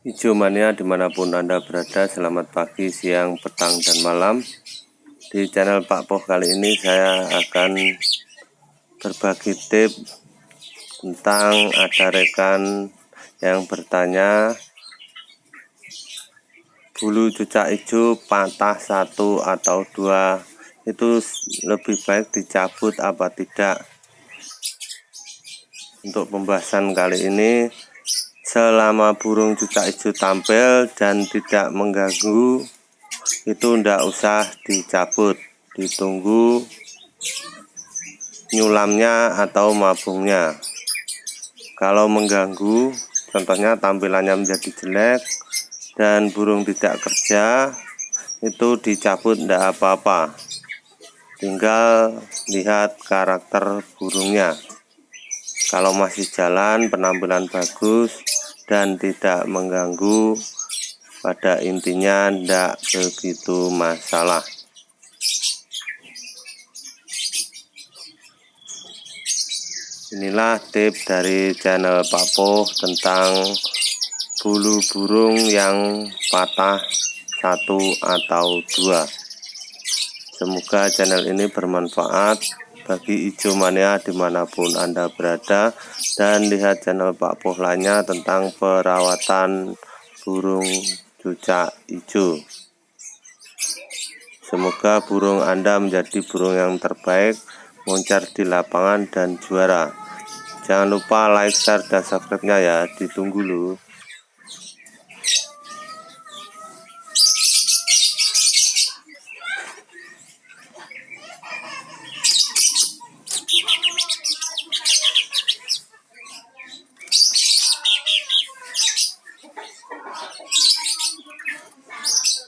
Hijau mania dimanapun Anda berada, selamat pagi, siang, petang, dan malam. Di channel Pak Poh kali ini saya akan berbagi tips tentang ada rekan yang bertanya bulu cucak hijau patah 1 atau 2 itu lebih baik dicabut apa tidak. Untuk pembahasan kali ini, selama burung cucak hijau tampil dan tidak mengganggu, itu ndak usah dicabut, ditunggu nyulamnya atau mabungnya. Kalau mengganggu, contohnya tampilannya menjadi jelek dan burung tidak kerja, itu dicabut ndak apa-apa, tinggal lihat karakter burungnya. Kalau masih jalan, penampilan bagus dan tidak mengganggu, pada intinya ndak begitu masalah. Inilah tips dari channel Pak Poh tentang bulu burung yang patah 1 atau 2. Semoga channel ini bermanfaat bagi hijau mania dimanapun Anda berada, dan lihat channel Pak Poh lainnya tentang perawatan burung cucak hijau. Semoga burung Anda menjadi burung yang terbaik, moncar di lapangan dan juara. Jangan lupa like, share, dan subscribe-nya ya, ditunggu loh.